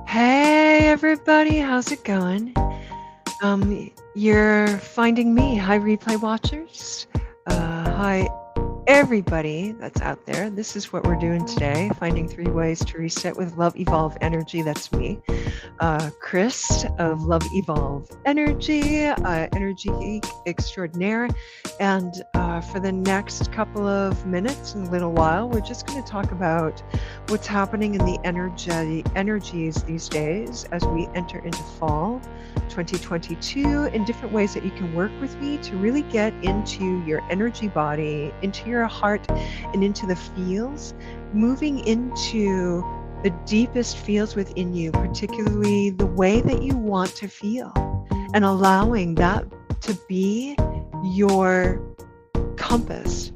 Hey everybody, how's it going? You're finding me. Hi, replay watchers. Hi, everybody that's out there. This is what we're doing today, finding 3 ways to reset with Love Evolve Energy. That's me, Chris of Love Evolve Energy, energy geek extraordinaire. And for the next couple of minutes and a little while, we're just going to talk about what's happening in the energies these days as we enter into fall 2022, and different ways that you can work with me to really get into your energy body, into your heart, and into the feels, moving into the deepest feels within you, particularly the way that you want to feel, and allowing that to be your compass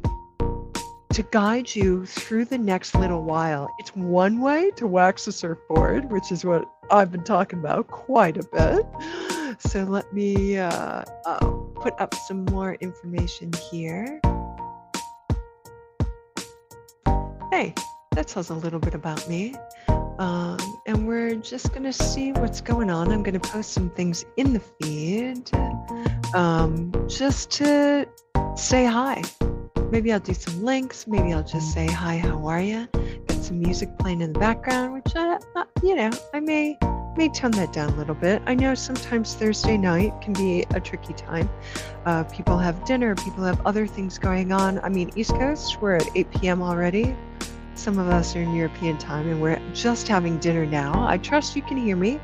to guide you through the next little while. It's one way to wax a surfboard, which is what I've been talking about quite a bit. So let me put up some more information here. Hey, that tells a little bit about me. And we're just going to see what's going on. I'm going to post some things in the feed just to say hi. Maybe I'll do some links. Maybe I'll just say, hi, how are you? Got some music playing in the background, which, I may tone that down a little bit. I know sometimes Thursday night can be a tricky time. People have dinner. People have other things going on. I mean, East Coast, we're at 8 p.m. already. Some of us are in European time, and we're just having dinner now. I trust you can hear me.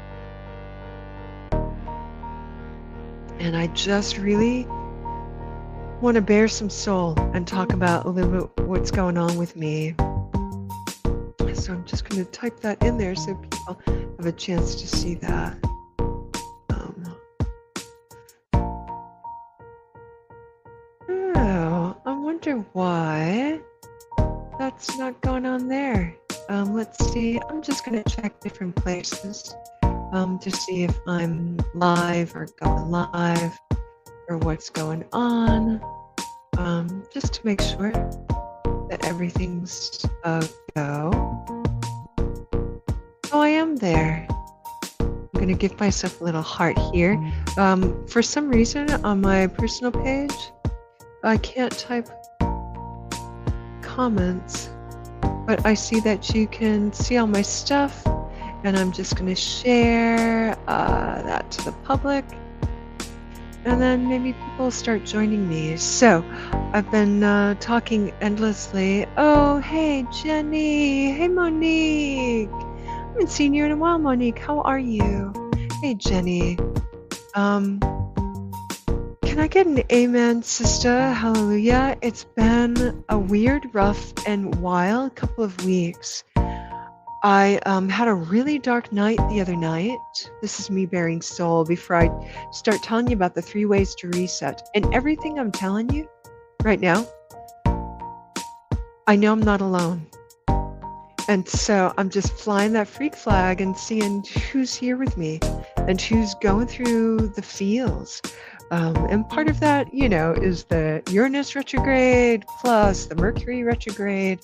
And I just really want to bare some soul and talk about a little bit what's going on with me. So I'm just going to type that in there so people have a chance to see that. I wonder why that's not going on there. Let's see. I'm just going to check different places to see if I'm live or going live, or what's going on, just to make sure that everything's a go. Oh, I am there. I'm going to give myself a little heart here. For some reason, on my personal page, I can't type comments, but I see that you can see all my stuff, and I'm just going to share that to the public. And then maybe people start joining me. So I've been talking endlessly. Oh, hey, Jenny. Hey, Monique. I haven't seen you in a while, Monique. How are you? Hey, Jenny. Can I get an amen, sister? Hallelujah. It's been a weird, rough, and wild couple of weeks. I had a really dark night the other night. This is me bearing soul before I start telling you about the 3 ways to reset. And everything I'm telling you right now, I know I'm not alone. And so I'm just flying that freak flag and seeing who's here with me and who's going through the feels. And part of that, is the Uranus retrograde plus the Mercury retrograde.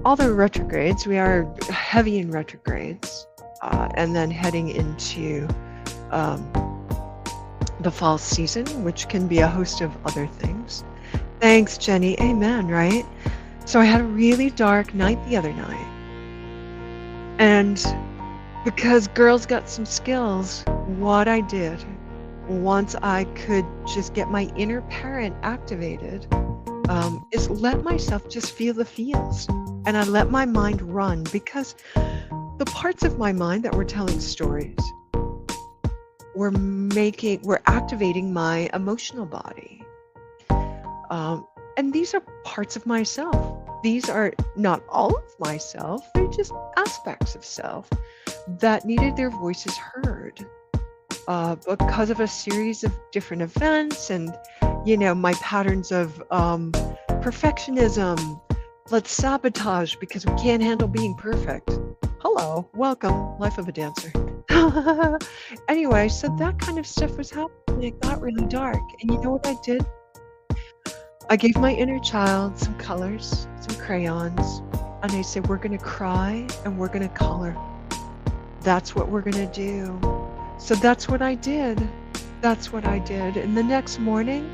All the retrogrades, we are heavy in retrogrades, and then heading into the fall season, which can be a host of other things. Thanks, Jenny. Amen, right? So I had a really dark night the other night. And because girls got some skills, what I did, once I could just get my inner parent activated, is let myself just feel the feels. And I let my mind run, because the parts of my mind that were telling stories were activating my emotional body. And these are parts of myself. These are not all of myself. They're just aspects of self that needed their voices heard. Because of a series of different events and, my patterns of perfectionism. Let's sabotage because we can't handle being perfect. Hello, welcome, life of a dancer. Anyway, so that kind of stuff was happening. It got really dark. And you know what I did? I gave my inner child some colors, some crayons, and I said, we're going to cry and we're going to color. that's what we're going to do. So that's what I did. That's what I did. And the next morning,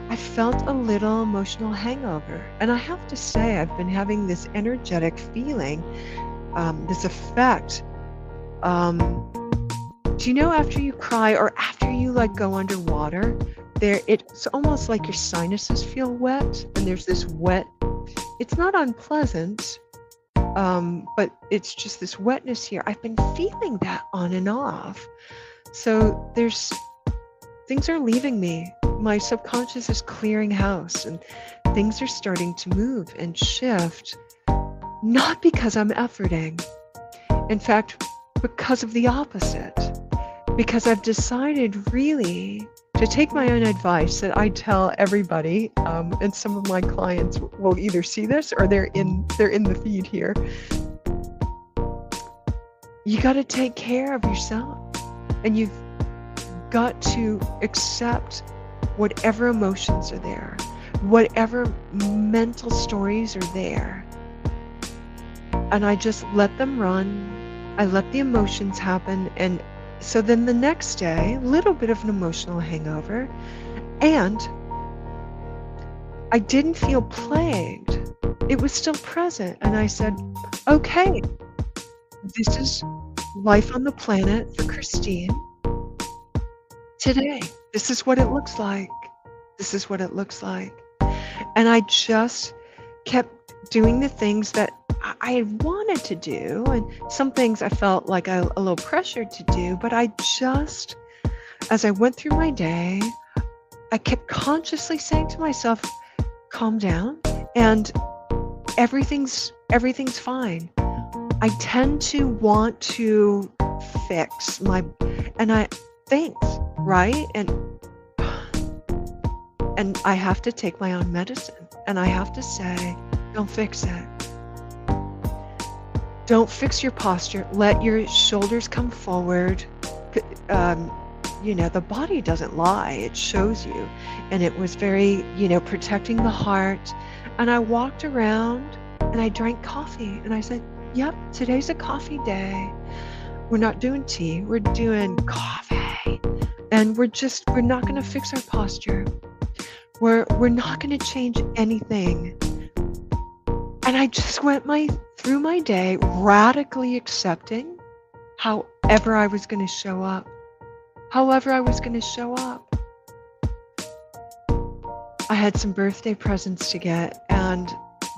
I felt a little emotional hangover. And I have to say, I've been having this energetic feeling, this effect. Do you know after you cry or after you like go underwater, it's almost like your sinuses feel wet, and there's this wet, it's not unpleasant, but it's just this wetness here. I've been feeling that on and off. So things are leaving me. My subconscious is clearing house, and things are starting to move and shift, not because I'm efforting. In fact, because of the opposite. Because I've decided really to take my own advice that I tell everybody, and some of my clients will either see this or they're in the feed here. You got to take care of yourself, and you've got to accept whatever emotions are there, whatever mental stories are there, and I just let them run. I let the emotions happen, and so then the next day, a little bit of an emotional hangover, and I didn't feel plagued. It was still present, and I said, okay, this is life on the planet for Christine today. This is what it looks like. This is what it looks like. And I just kept doing the things that I had wanted to do, and some things I felt like a little pressured to do, but I just, as I went through my day, I kept consciously saying to myself, calm down, and everything's fine. I tend to want to fix things, right? And I have to take my own medicine, and I have to say, don't fix it. Don't fix your posture. Let your shoulders come forward. The body doesn't lie. It shows you. And it was very, protecting the heart. And I walked around and I drank coffee. And I said, yep, today's a coffee day. We're not doing tea. We're doing coffee. And we're not going to fix our posture. We're not going to change anything. And I just went through my day radically accepting however I was going to show up. However I was going to show up. I had some birthday presents to get, and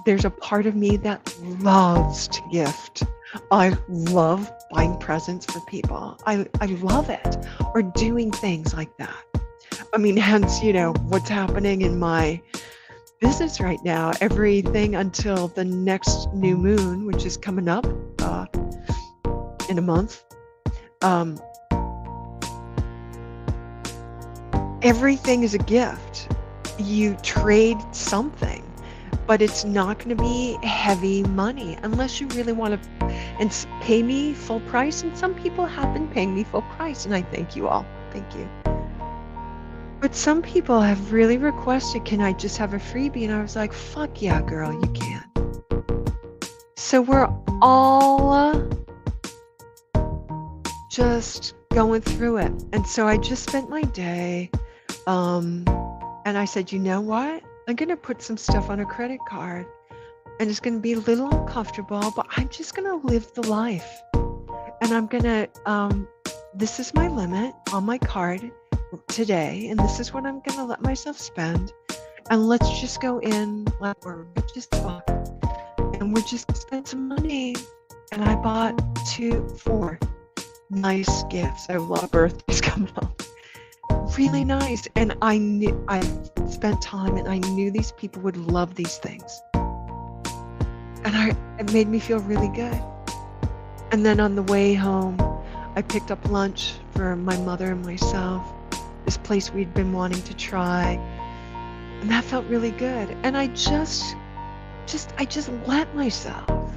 there's a part of me that loves to gift. I love buying presents for people. I love it. Or doing things like that. I mean, hence, what's happening in my business right now, everything until the next new moon, which is coming up in a month. Everything is a gift. You trade something, but it's not going to be heavy money unless you really want to and pay me full price. And some people have been paying me full price, and I thank you all. Thank you. But some people have really requested, can I just have a freebie? And I was like, fuck yeah, girl, you can. So we're all just going through it. And so I just spent my day, and I said, you know what? I'm going to put some stuff on a credit card, and it's going to be a little uncomfortable, but I'm just going to live the life. And I'm going to, this is my limit on my card today, and this is what I'm going to let myself spend, and let's just go in like we're rich as fuck, and we're just going to spend some money. And I bought 4 nice gifts. I have a lot of birthdays coming up, really nice, and I spent time, and I knew these people would love these things, and it made me feel really good. And then on the way home, I picked up lunch for my mother and myself, this place we'd been wanting to try, and that felt really good. And I just let myself,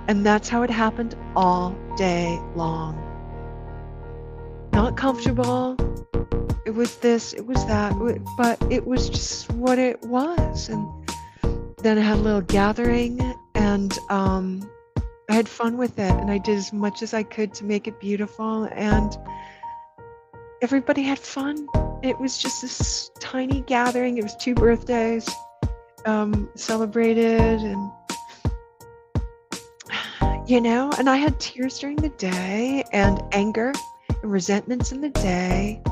and that's how it happened all day long. Not comfortable. It was this, it was that, but it was just what it was. And then I had a little gathering, and I I had fun with it, and I did as much as I could to make it beautiful, and everybody had fun. It was just this tiny gathering. It was 2 birthdays, celebrated, and and I had tears during the day, and anger and resentments in the day,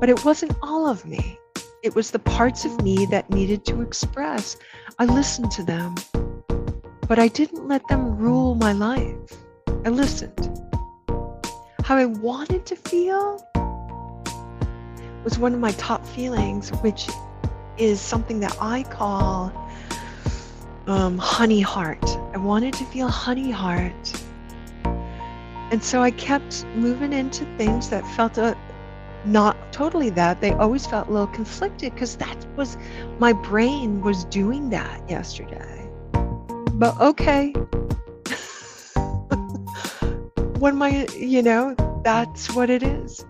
but it wasn't all of me. It was the parts of me that needed to express. I listened to them, but I didn't let them rule my life. I listened. How I wanted to feel was one of my top feelings, which is something that I call honey heart. I wanted to feel honey heart. And so I kept moving into things that felt not totally that. They always felt a little conflicted because that was, my brain was doing that yesterday. But okay. When that's what it is.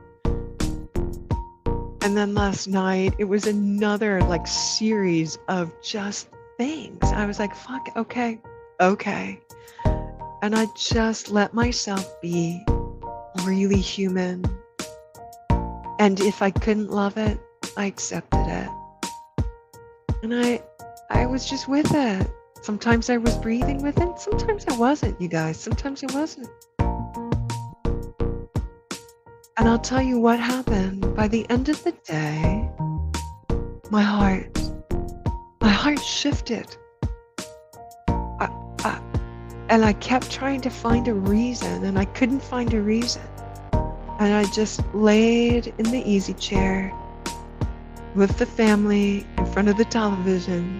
And then last night, it was another series of just things. I was like, fuck, okay. And I just let myself be really human. And if I couldn't love it, I accepted it. And I was just with it. Sometimes I was breathing with it. Sometimes I wasn't, you guys. Sometimes I wasn't. And I'll tell you what happened. By the end of the day, my heart shifted. And I kept trying to find a reason, and I couldn't find a reason. And I just laid in the easy chair with the family in front of the television,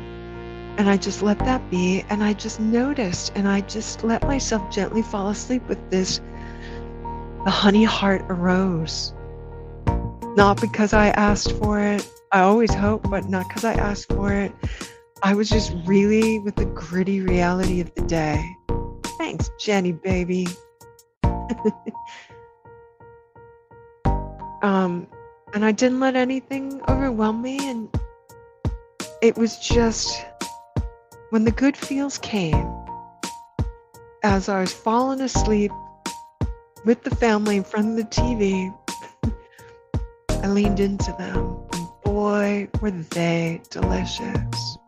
and I just let that be, and I just noticed, and I just let myself gently fall asleep with this. The honey heart arose. Not because I asked for it. I always hope, but not because I asked for it. I was just really with the gritty reality of the day. Thanks, Jenny, baby. And I didn't let anything overwhelm me, and it was just when the good feels came, as I was falling asleep with the family in front of the TV, I leaned into them, and boy, were they delicious.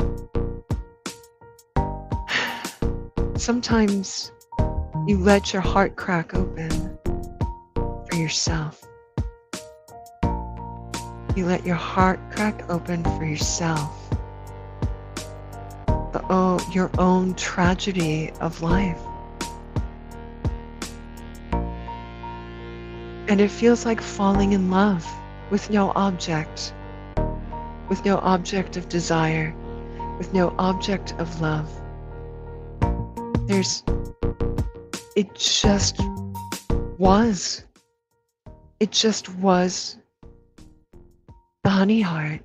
Sometimes you let your heart crack open for yourself. You let your heart crack open for yourself. Your own tragedy of life. And it feels like falling in love with no object of desire, with no object of love. It just was. It just was the honey heart.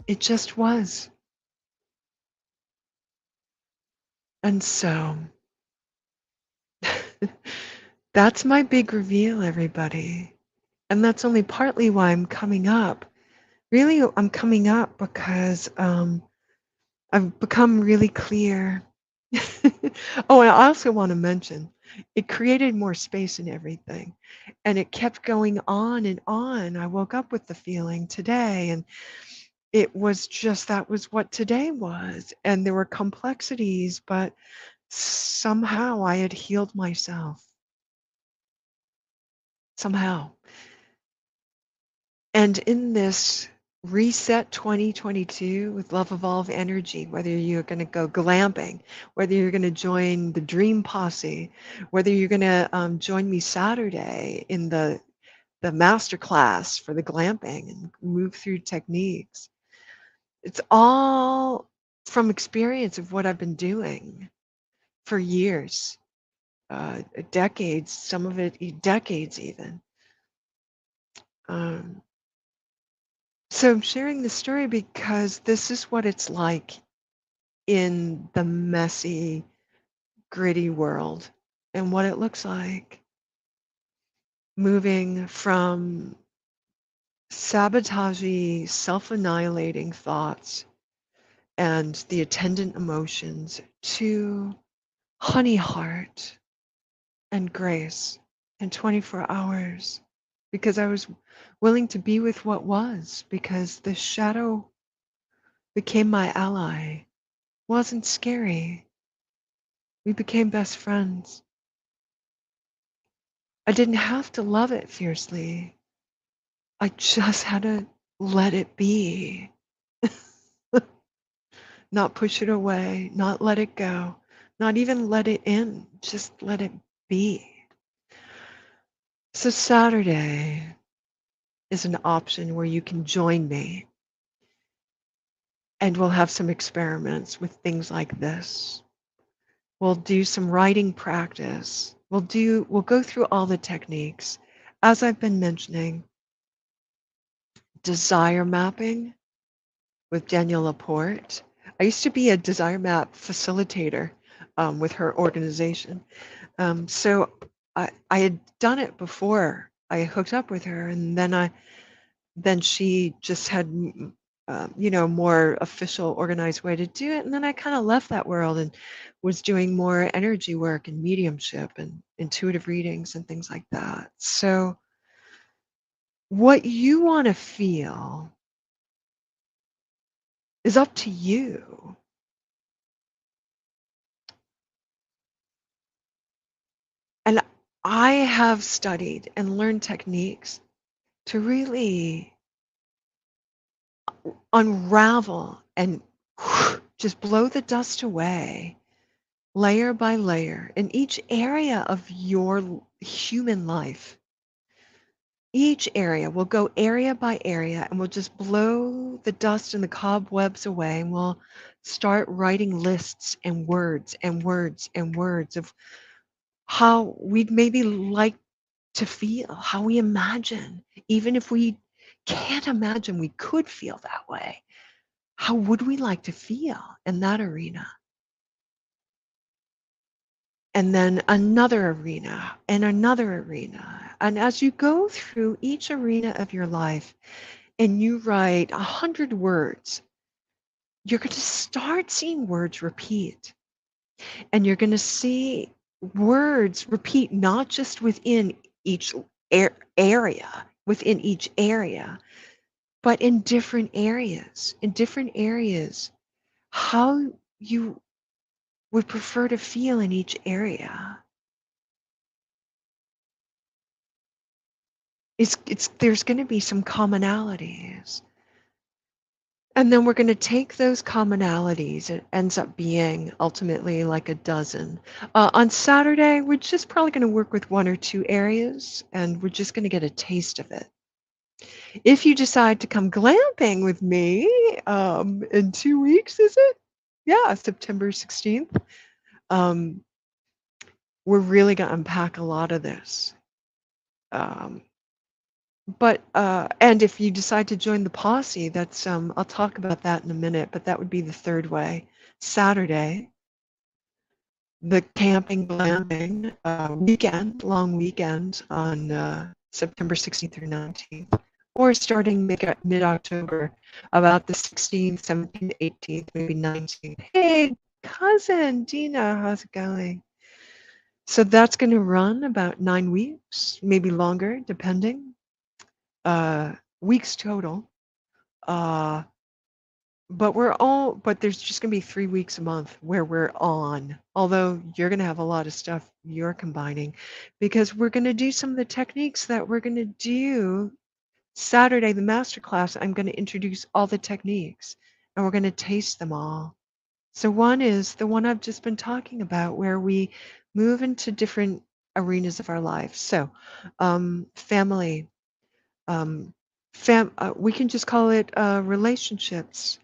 It just was. And so that's my big reveal, everybody. And that's only partly why I'm coming up. Really, I'm coming up because I've become really clear. Oh, and I also want to mention, it created more space in everything. And it kept going on and on. I woke up with the feeling today, and it was just, that was what today was. And there were complexities, but somehow I had healed myself. Somehow. And in this reset 2022 with Love Evolve Energy, whether you're going to go glamping, whether you're going to join the Dream Posse, whether you're going to join me Saturday in the masterclass for the glamping and move through techniques, it's all from experience of what I've been doing for years, decades, some of it decades even. So I'm sharing this story because this is what it's like in the messy, gritty world, and what it looks like. Moving from sabotagey, self-annihilating thoughts and the attendant emotions to honey heart, and grace in 24 hours because I was willing to be with what was, because the shadow became my ally. Wasn't scary. We became best friends. I didn't have to love it fiercely. I just had to let it be. Not push it away, not let it go, not even let it in, just let it be. So Saturday is an option where you can join me, and we'll have some experiments with things like this. We'll do some writing practice. We'll go through all the techniques. As I've been mentioning, desire mapping with Danielle Laporte. I used to be a desire map facilitator with her organization. So I had done it before I hooked up with her, and then she just had more official, organized way to do it, and then I kind of left that world and was doing more energy work and mediumship and intuitive readings and things like that. So what you want to feel is up to you. And I have studied and learned techniques to really unravel and just blow the dust away, layer by layer, in each area of your human life. Each area, we'll go area by area, and we'll just blow the dust and the cobwebs away, and we'll start writing lists and words and words and words of how we'd maybe like to feel, how we imagine, even if we can't imagine we could feel that way. How would we like to feel in that arena? And then another arena and another arena. And as you go through each arena of your life and you write 100 words, you're going to start seeing words repeat. And you're going to see words repeat not just within each area, within each area, but in different areas. In different areas, how you would prefer to feel in each area. It's there's going to be some commonalities. And then we're going to take those commonalities. It ends up being ultimately like a dozen. On Saturday, we're just probably going to work with one or two areas, and we're just going to get a taste of it. If you decide to come glamping with me in 2 weeks, is it? Yeah, September 16th. We're really going to unpack a lot of this. And if you decide to join the Posse, that's I'll talk about that in a minute, but that would be the third way. Saturday, the camping glamping weekend, long weekend on September 16th through 19th, or starting mid-October, about the 16th, 17th, 18th, maybe 19th. Hey, cousin Dina, how's it going? So that's going to run about 9 weeks, maybe longer, depending. Weeks total. But there's just going to be 3 weeks a month where we're on. Although you're going to have a lot of stuff you're combining, because we're going to do some of the techniques that we're going to do Saturday, the masterclass. I'm going to introduce all the techniques and we're going to taste them all. So one is the one I've just been talking about, where we move into different arenas of our life. So family, we can just call it relationships,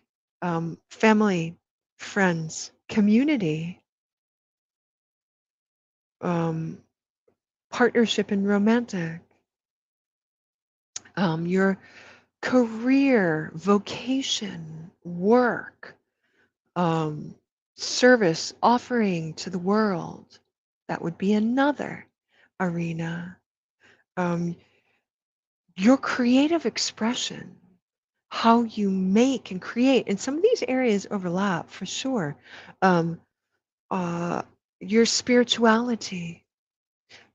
family, friends, community, partnership and romantic, your career, vocation, work, service, offering to the world. That would be another arena. Your creative expression, how you make and create, and some of these areas overlap for sure. Your spirituality,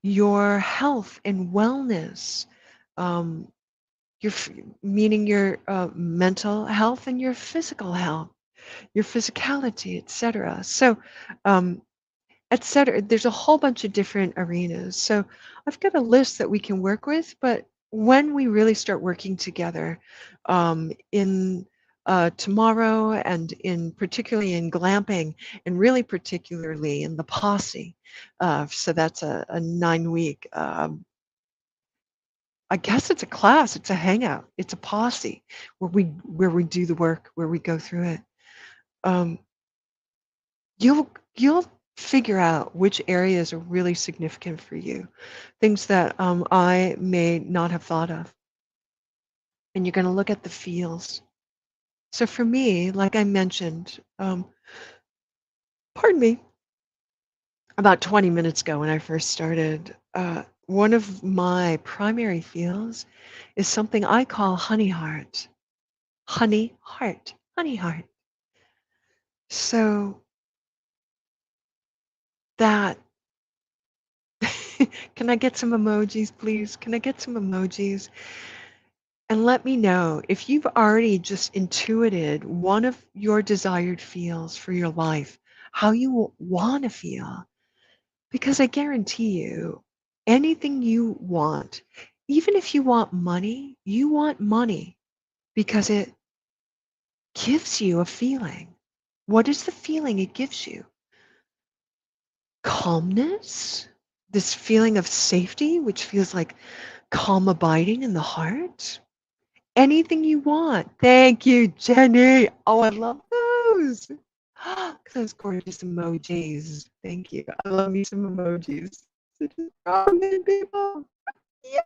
your health and wellness, um, your meaning your mental health and your physical health, your physicality, etc. So, um, etc. There's a whole bunch of different arenas. So I've got a list that we can work with, but when we really start working together in tomorrow and in particularly in glamping and really particularly in the Posse, so that's a 9 week, I guess it's a class, it's a hangout, it's a Posse where we do the work, where we go through it. Um, you'll figure out which areas are really significant for you, things that I may not have thought of, and you're going to look at the feels. So for me, like I mentioned, pardon me, about 20 minutes ago when I first started, one of my primary feels is something I call honey heart. Honey heart. Honey heart. So that, can I get some emojis, please? Can I get some emojis? And let me know if you've already just intuited one of your desired feels for your life, how you want to feel. Because I guarantee you, anything you want, even if you want money because it gives you a feeling. What is the feeling it gives you? Calmness, this feeling of safety, which feels like calm abiding in the heart. Anything you want. Thank you, Jenny. Oh, I love those. Those gorgeous emojis. Thank you. I love me some emojis. Such a strong people. Yeah.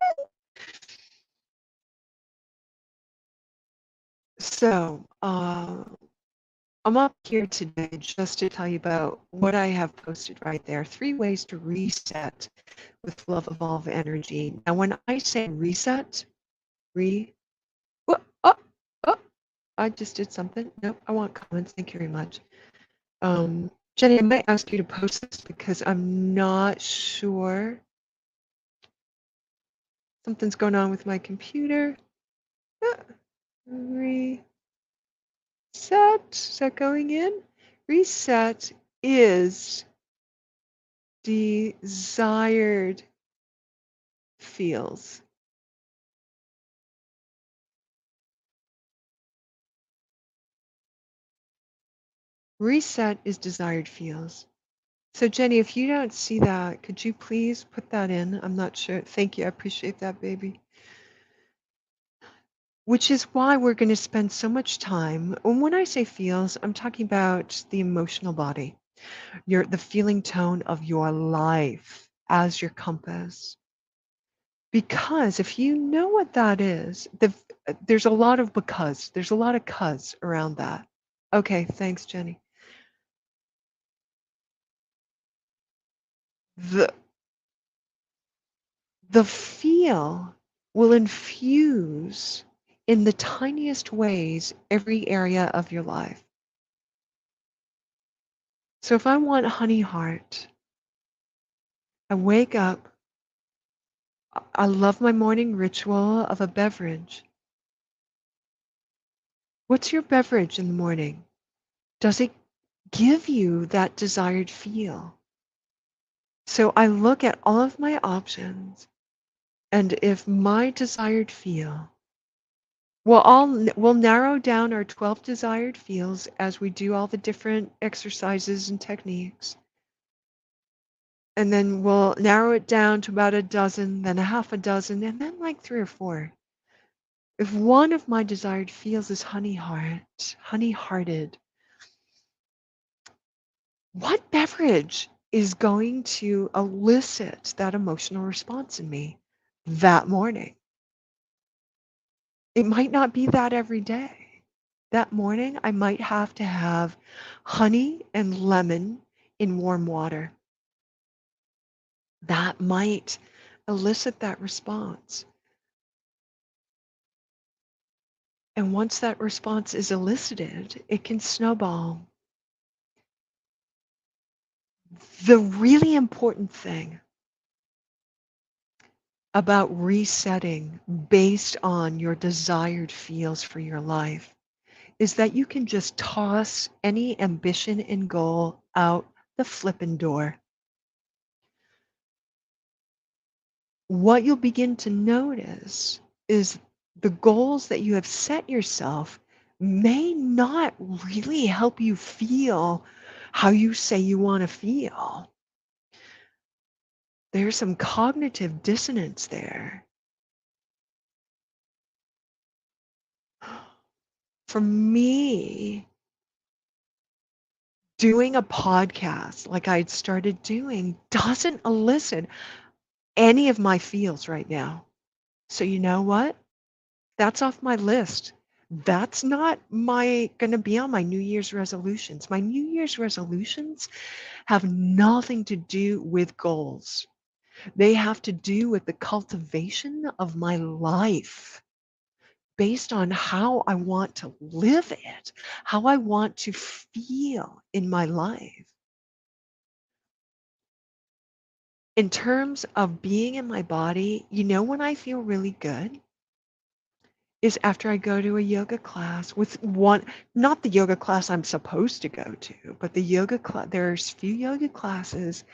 So, I'm up here today just to tell you about what I have posted right there. 3 ways to reset with Love Evolve Energy. Now, when I say reset, re, oh, oh, oh, I just did something. Nope, I want comments. Thank you very much. Jenny, I might ask you to post this because I'm not sure. Something's going on with my computer. Reset. Is that going in? Reset is desired feels. Reset is desired feels. So Jenny, if you don't see that, could you please put that in? I'm not sure. Thank you. I appreciate that, baby. Which is why we're going to spend so much time. And when I say feels, I'm talking about the emotional body, the feeling tone of your life as your compass. Because if you know what that is, there's a lot of there's a lot of cuz around that. Okay, thanks, Jenny. The the feel will infuse in the tiniest ways every area of your life. So if I want honey heart, I wake up, I love my morning ritual of a beverage. What's your beverage in the morning? Does it give you that desired feel? So I look at all of my options, and if my desired feel, we'll narrow down our 12 desired feels as we do all the different exercises and techniques. And then we'll narrow it down to about a dozen, then a half a dozen, and then like 3 or 4. If one of my desired feels is honey hearted, what beverage is going to elicit that emotional response in me that morning? It might not be that every day. That morning, I might have to have honey and lemon in warm water. That might elicit that response. And once that response is elicited, it can snowball. The really important thing about resetting based on your desired feels for your life is that you can just toss any ambition and goal out the flippin' door. What you'll begin to notice is the goals that you have set yourself may not really help you feel how you say you want to feel. There's some cognitive dissonance there. For me, doing a podcast like I'd started doing doesn't elicit any of my feels right now. So you know what? That's off my list. That's not going to be on my New Year's resolutions. My New Year's resolutions have nothing to do with goals. They have to do with the cultivation of my life based on how I want to live it, how I want to feel in my life. In terms of being in my body, you know when I feel really good? Is after I go to a yoga class with one, not the yoga class I'm supposed to go to, but the yoga class. There's few yoga classes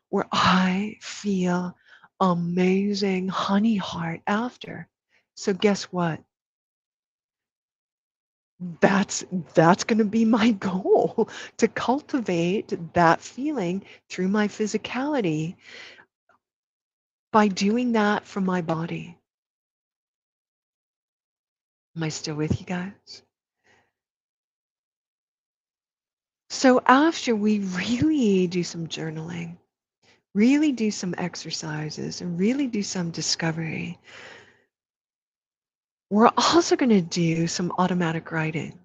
where I feel amazing honey heart after. So guess what? That's that's going to be my goal, to cultivate that feeling through my physicality by doing that from my body. Am I still with you guys? So after we really do some journaling, really do some exercises, and really do some discovery, we're also going to do some automatic writing,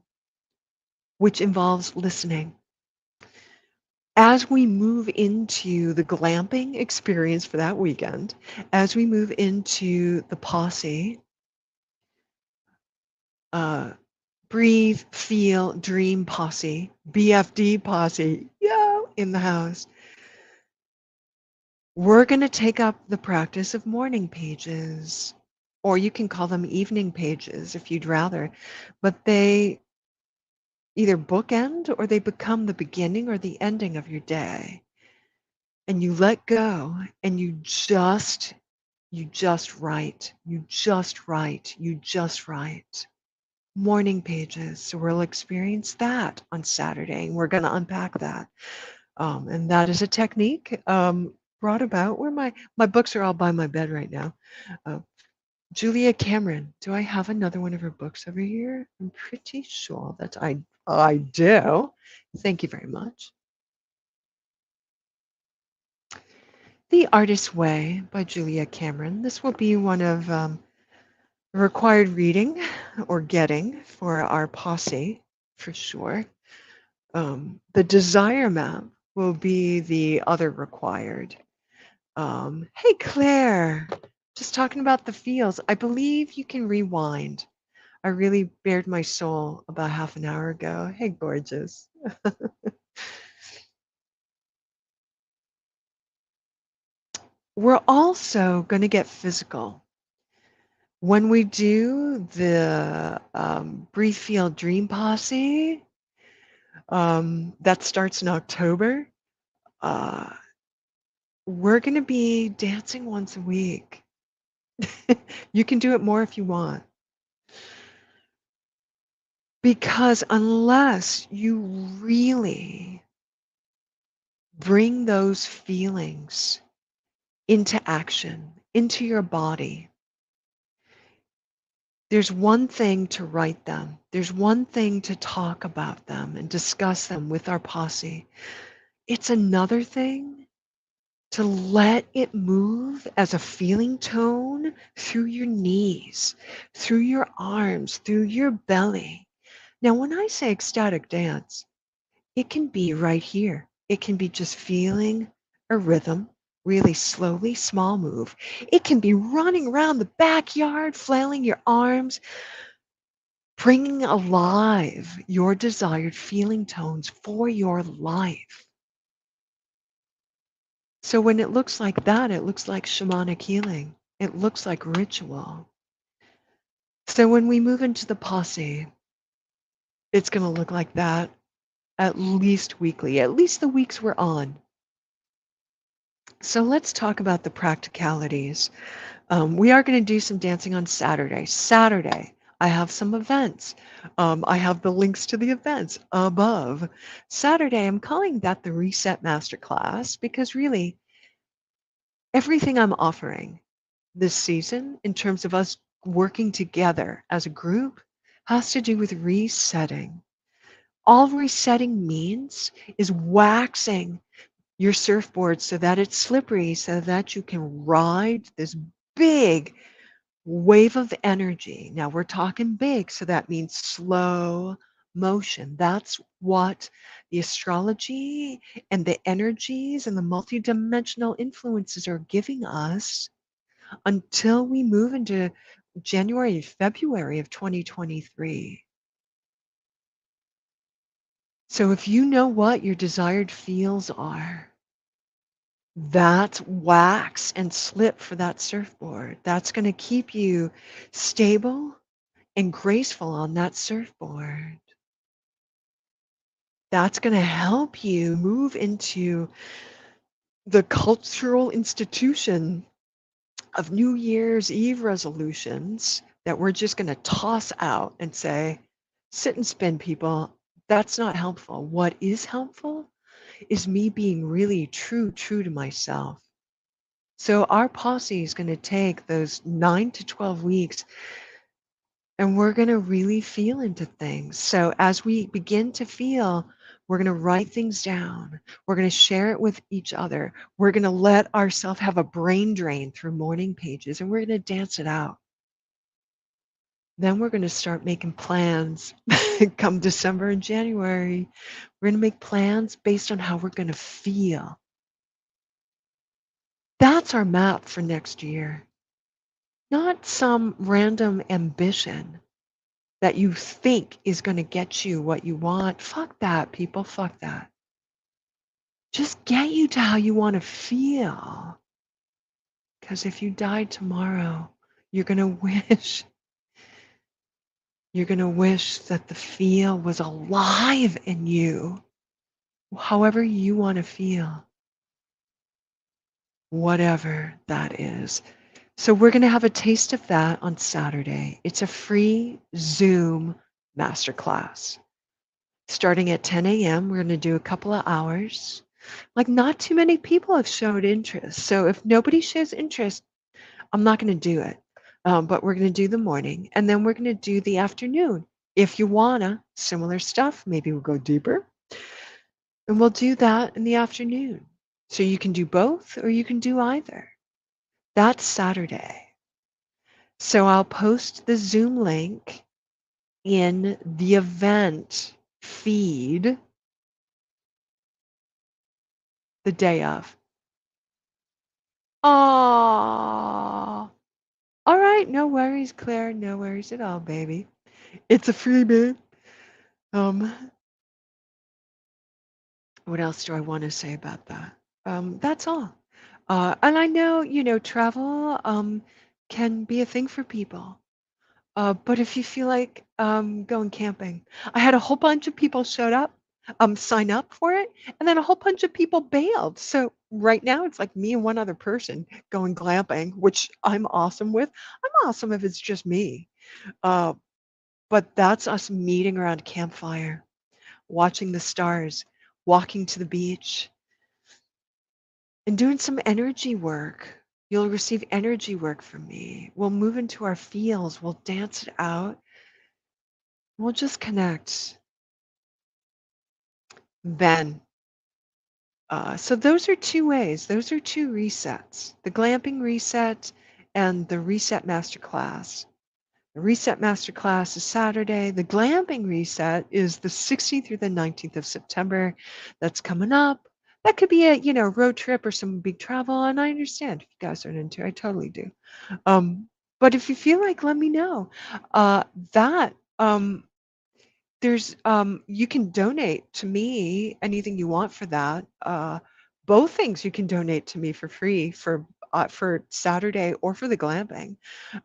which involves listening. As we move into the glamping experience for that weekend, as we move into the Posse, breathe, feel, dream Posse, BFD Posse, in the house, we're going to take up the practice of morning pages, or you can call them evening pages if you'd rather, but they either bookend or they become the beginning or the ending of your day. And you let go and you just write, you just write, you just write. Morning pages. So we'll experience that on Saturday, and we're going to unpack that. And that is a technique brought about where my books are all by my bed right now. Julia Cameron. Do I have another one of her books over here? I'm pretty sure that I do. Thank you very much. The Artist's Way by Julia Cameron. This will be one of required reading or getting for our posse, for sure. The Desire Map will be the other required. Hey, Claire, just talking about the feels. I believe you can rewind. I really bared my soul about half an hour ago. Hey, gorgeous. We're also going to get physical. When we do the Breathe, Feel, Dream Posse, that starts in October, we're going to be dancing once a week. You can do it more if you want. Because unless you really bring those feelings into action, into your body, there's one thing to write them. There's one thing to talk about them and discuss them with our posse. It's another thing to let it move as a feeling tone through your knees, through your arms, through your belly. Now, when I say ecstatic dance, it can be right here. It can be just feeling a rhythm, really slowly, small move. It can be running around the backyard, flailing your arms, bringing alive your desired feeling tones for your life. So when it looks like that, it looks like shamanic healing. It looks like ritual. So when we move into the posse, it's going to look like that at least weekly, at least the weeks we're on. So let's talk about the practicalities. We are going to do some dancing on Saturday. Saturday, I have some events. I have the links to the events above. Saturday, I'm calling that the Reset Masterclass because really everything I'm offering this season in terms of us working together as a group has to do with resetting. All resetting means is waxing your surfboard so that it's slippery, so that you can ride this big wave of energy. Now we're talking big, so that means slow motion. That's what the astrology and the energies and the multidimensional influences are giving us until we move into January, February of 2023. So if you know what your desired feels are, that's wax and slip for that surfboard. That's going to keep you stable and graceful on that surfboard. That's going to help you move into the cultural institution of New Year's Eve resolutions that we're just going to toss out and say, sit and spin, people. That's not helpful. What is helpful is me being really true to myself. So our posse is going to take those 9 to 12 weeks and we're going to really feel into things. So as we begin to feel, we're going to write things down. We're going to share it with each other. We're going to let ourselves have a brain drain through morning pages and we're going to dance it out. Then we're going to start making plans come December and January. We're going to make plans based on how we're going to feel. That's our map for next year. Not some random ambition that you think is going to get you what you want. Fuck that, people. Fuck that. Just get you to how you want to feel. Because if you died tomorrow, you're going to wish. You're going to wish that the feel was alive in you, however you want to feel, whatever that is. So we're going to have a taste of that on Saturday. It's a free Zoom masterclass. Starting at 10 a.m., we're going to do a couple of hours. Like, not too many people have showed interest. So if nobody shows interest, I'm not going to do it. But we're going to do the morning, and then we're going to do the afternoon. If you wanna, similar stuff, maybe we'll go deeper, and we'll do that in the afternoon. So you can do both, or you can do either. That's Saturday. So I'll post the Zoom link in the event feed the day of. Oh, all right. No worries, Claire. No worries at all, baby. It's a freebie. Um, what else do I want to say about that? That's all. And I know, travel can be a thing for people. But if you feel like going camping, I had a whole bunch of people showed up, sign up for it, and then a whole bunch of people bailed. So right now it's like me and one other person going glamping, which I'm awesome with. I'm awesome if it's just me. Uh, but that's us meeting around a campfire, watching the stars, walking to the beach, and doing some energy work. You'll receive energy work from me. We'll move into our feels. We'll dance it out. We'll just connect. Then, so those are two ways. Those are two resets: the glamping reset and the reset masterclass. The reset masterclass is Saturday. The glamping reset is the 16th through the 19th of September. That's coming up. That could be a road trip or some big travel, and I understand if you guys aren't into it. I totally do. But if you feel like, let me know. That there's you can donate to me anything you want for that. Both things you can donate to me for free for for Saturday or for the glamping.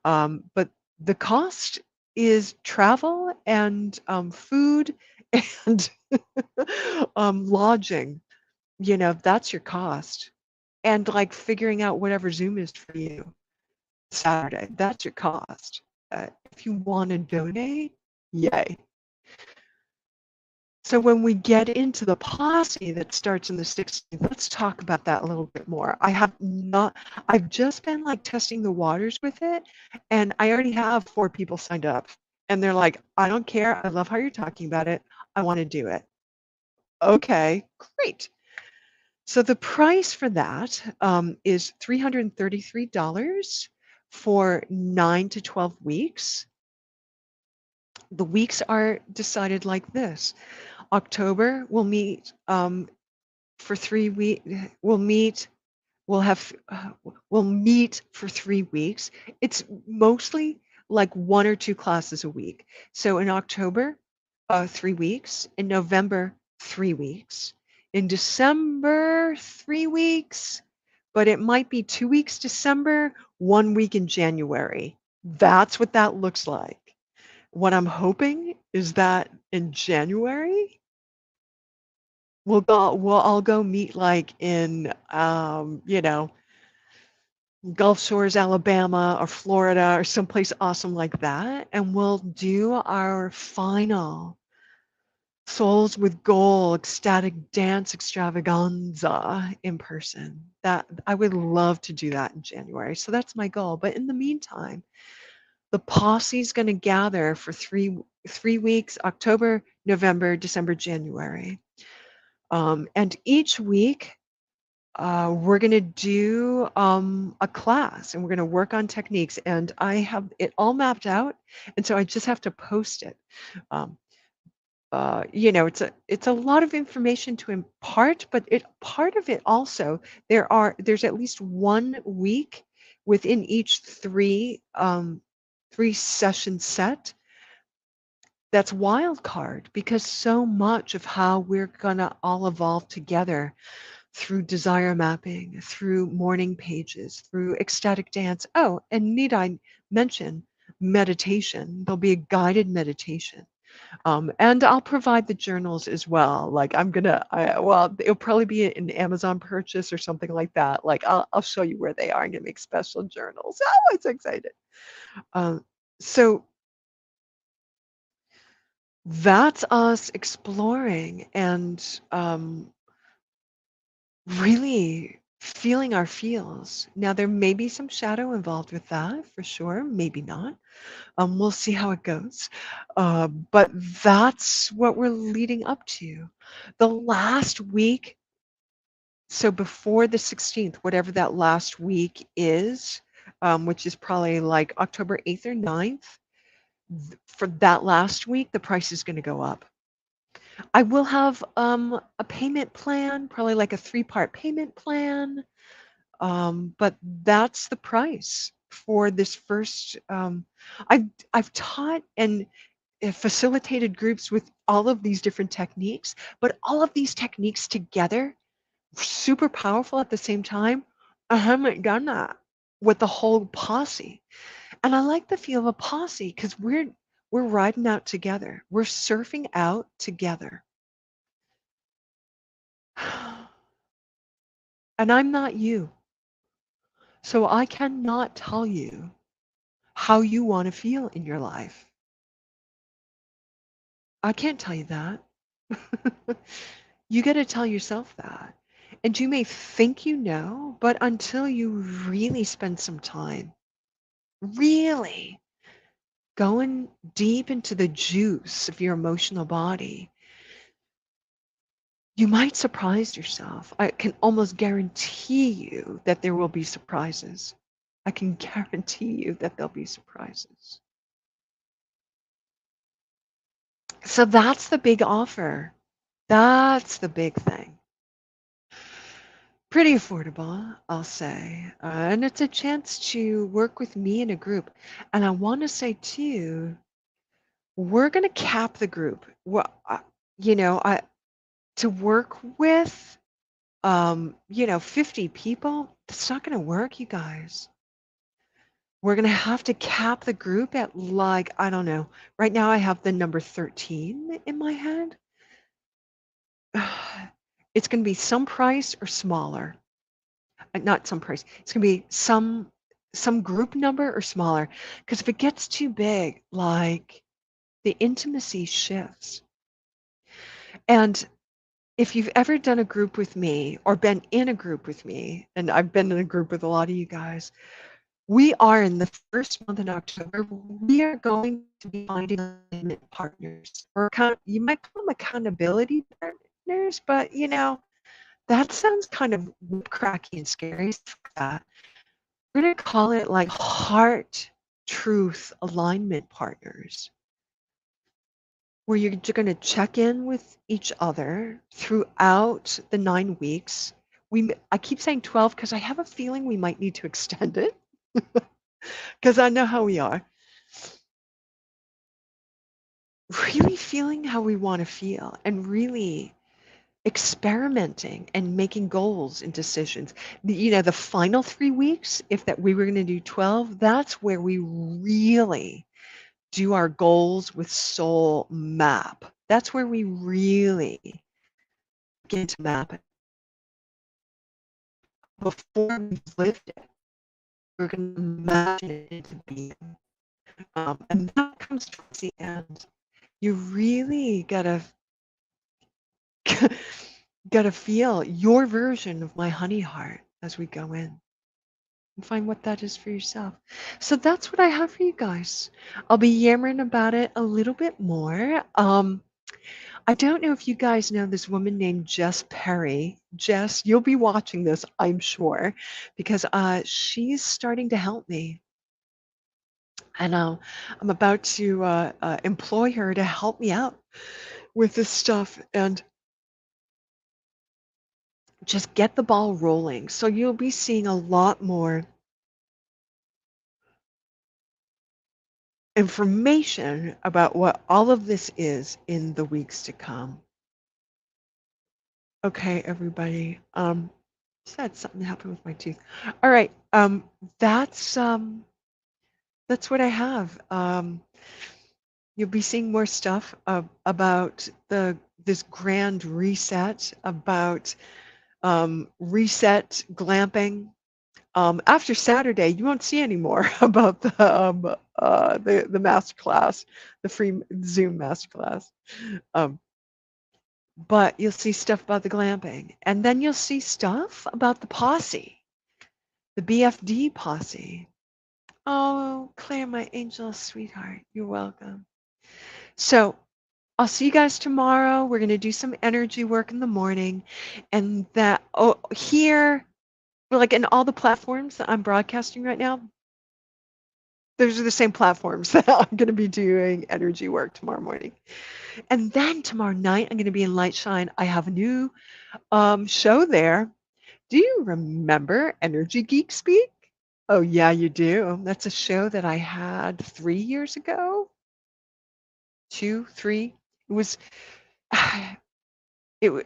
But the cost is travel and food and lodging. That's your cost. And like figuring out whatever Zoom is for you Saturday, that's your cost. If you want to donate, yay. So when we get into the posse that starts on the 16th, let's talk about that a little bit more. I've just been like testing the waters with it, and I already have 4 people signed up. And they're like, I don't care. I love how you're talking about it. I want to do it. Okay, great. So the price for that is $333 for 9 to 12 weeks. The weeks are decided like this. October, we'll meet for 3 weeks. We'll have we'll meet for 3 weeks. It's mostly like 1 or 2 classes a week. So in October, 3 weeks. In November, 3 weeks. In December, 3 weeks. But it might be 2 weeks December, 1 week in January. That's what that looks like. What I'm hoping is that in January, we'll all go meet like in, Gulf Shores, Alabama, or Florida, or someplace awesome like that. And we'll do our final Souls with Goal ecstatic dance extravaganza in person. That I would love to do that in January. So that's my goal. But in the meantime, the posse's going to gather for three weeks: October, November, December, January. And each week, we're going to do a class, and we're going to work on techniques. And I have it all mapped out, and so I just have to post it. It's a lot of information to impart, but part of it also there's at least 1 week within each 3 session set that's wild card, because so much of how we're gonna all evolve together through desire mapping, through morning pages, through ecstatic dance. Oh, and need I mention meditation? There'll be a guided meditation. And I'll provide the journals as well. Like well, it'll probably be an Amazon purchase or something like that. Like I'll show you where they are. I'm gonna make special journals. Oh, I'm so excited. So that's us exploring and really feeling our feels. Now there may be some shadow involved with that for sure, maybe not. We'll see how it goes. But that's what we're leading up to. The last week, so before the 16th, whatever that last week is, which is probably like October 8th or 9th, for that last week, the price is going to go up. I will have a payment plan, probably like a 3-part payment plan. But that's the price for this first. I've taught and facilitated groups with all of these different techniques, but all of these techniques together, super powerful at the same time. I haven't done that with the whole posse, and I like the feel of a posse because we're riding out together. We're surfing out together. And I'm not you. So I cannot tell you how you want to feel in your life. I can't tell you that. You got to tell yourself that. And you may think you know, but until you really spend some time, really going deep into the juice of your emotional body, you might surprise yourself. I can almost guarantee you that there will be surprises. I can guarantee you that there'll be surprises. So that's the big offer. That's the big thing. Pretty affordable, I'll say. And it's a chance to work with me in a group. And I want to say too, we're going to cap the group. Well, to work with, 50 people, That's not going to work, you guys. We're going to have to cap the group at, like, I don't know. Right now I have the number 13 in my head. It's going to be some price or smaller. Not some price. It's going to be some group number or smaller. Because if it gets too big, like, the intimacy shifts. And if you've ever done a group with me or been in a group with me, and I've been in a group with a lot of you guys, we are in the first month in October, we are going to be finding alignment partners. Or you might call them accountability partners, but that sounds kind of cracky and scary. We're going to call it like heart truth alignment partners, where you're going to check in with each other throughout the 9 weeks. I keep saying 12 because I have a feeling we might need to extend it because I know how we are. Really feeling how we want to feel and really experimenting and making goals and decisions. The final 3 weeks, if that we were going to do 12, that's where we really do our goals with soul map. That's where we really begin to map it. Before we've lived it, we're going to imagine it into being. And that comes towards the end. You really gotta feel your version of my honey heart as we go in and find what that is for yourself. So that's what I have for you guys. I'll be yammering about it a little bit more. I don't know if you guys know this woman named Jess Perry. Jess, you'll be watching this, I'm sure, because she's starting to help me. And I'm about to employ her to help me out with this stuff and just get the ball rolling. So you'll be seeing a lot more information about what all of this is in the weeks to come. Okay, everybody. Just had something happen with my tooth. All right. That's what I have. You'll be seeing more stuff about this grand reset, about reset glamping. After Saturday, you won't see any more about the masterclass, the free Zoom masterclass. But you'll see stuff about the glamping, and then you'll see stuff about the posse, the BFD posse. Oh, Claire, my angel sweetheart, you're welcome. So I'll see you guys tomorrow. We're going to do some energy work in the morning, and here, like in all the platforms that I'm broadcasting right now, those are the same platforms that I'm going to be doing energy work tomorrow morning. And then tomorrow night, I'm going to be in Light Shine. I have a new show there. Do you remember Energy Geek Speak? Oh, yeah, you do. That's a show that I had 3 years ago. 2, 3. It was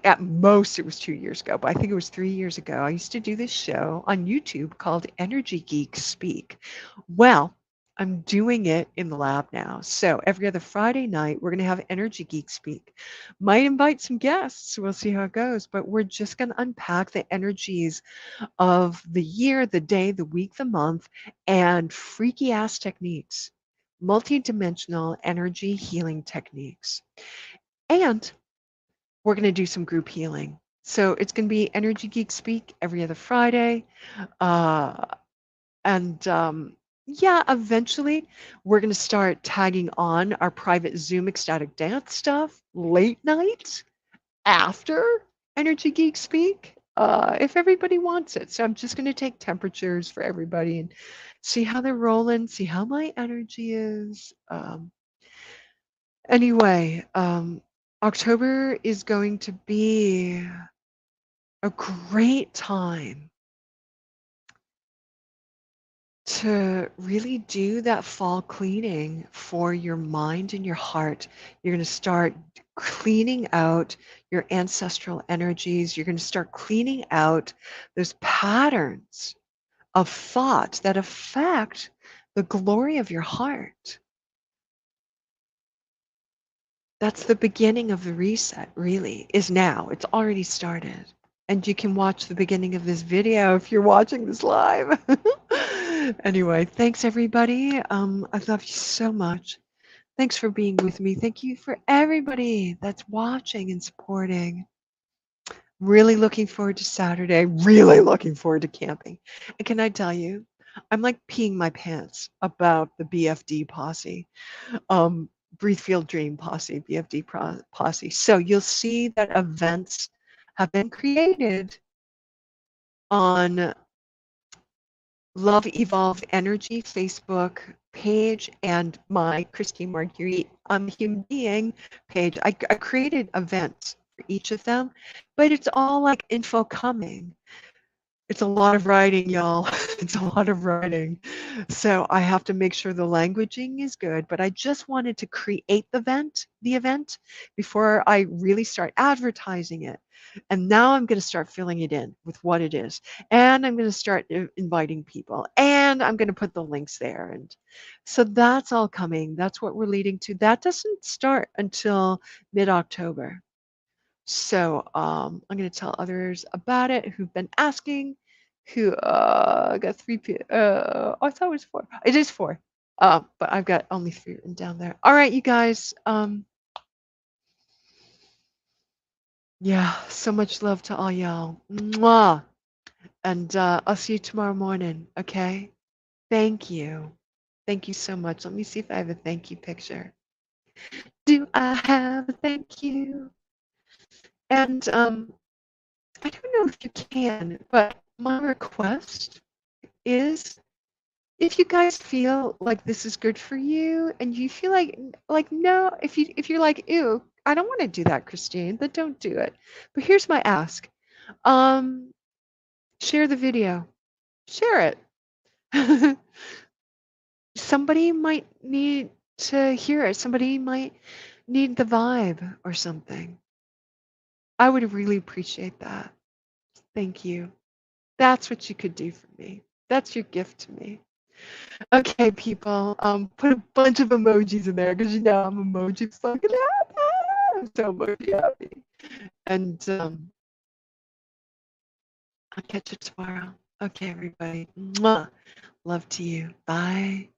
at most it was 2 years ago, but I think it was 3 years ago. I used to do this show on YouTube called Energy Geek Speak. Well, I'm doing it in the lab now. So every other Friday night, we're going to have Energy Geek Speak. Might invite some guests. We'll see how it goes. But we're just going to unpack the energies of the year, the day, the week, the month, and freaky ass techniques, multidimensional energy healing techniques. And we're going to do some group healing. So it's going to be Energy Geek Speak every other Friday. Yeah, eventually we're going to start tagging on our private Zoom ecstatic dance stuff late night after Energy Geek Speak, if everybody wants it. So I'm just going to take temperatures for everybody and see how they're rolling, see how my energy is. Anyway, October is going to be a great time to really do that fall cleaning for your mind and your heart. You're going to start cleaning out your ancestral energies. You're going to start cleaning out those patterns of thought that affect the glory of your heart. That's the beginning of the reset, really, is now. It's already started. And you can watch the beginning of this video if you're watching this live. Anyway, thanks everybody. I love you so much. Thanks for being with me. Thank you for everybody that's watching and supporting. Really looking forward to Saturday. Really looking forward to camping. And can I tell you, I'm like peeing my pants about the BFD posse. Breathe, Feel, Dream Posse, BFD Posse. So you'll see that events have been created on Love Evolve Energy Facebook page and my Christine Marguerite I'm a Human Being page. I created events for each of them, but it's all like info coming. It's a lot of writing, y'all. It's a lot of writing. So I have to make sure the languaging is good, but I just wanted to create the event before I really start advertising it. And now I'm going to start filling it in with what it is. And I'm going to start inviting people. And I'm going to put the links there. And so that's all coming. That's what we're leading to. That doesn't start until mid-October. So I'm going to tell others about it who've been asking. Who I got I thought it was 4. It is 4. But I've got only 3 written down there. All right, you guys. Yeah, so much love to all y'all. Mwah. And I'll see you tomorrow morning. Okay. Thank you. Thank you so much. Let me see if I have a thank you picture. Do I have a thank you? And I don't know if you can, but my request is if you guys feel like this is good for you and you feel like no, if you're like, ew, I don't want to do that, Christine, then don't do it. But here's my ask. Share the video. Share it. Somebody might need to hear it. Somebody might need the vibe or something. I would really appreciate that. Thank you. That's what you could do for me. That's your gift to me. Okay, people, put a bunch of emojis in there because you know I'm emoji fucking happy. I'm so emoji happy. And I'll catch you tomorrow. Okay, everybody. Mwah. Love to you. Bye.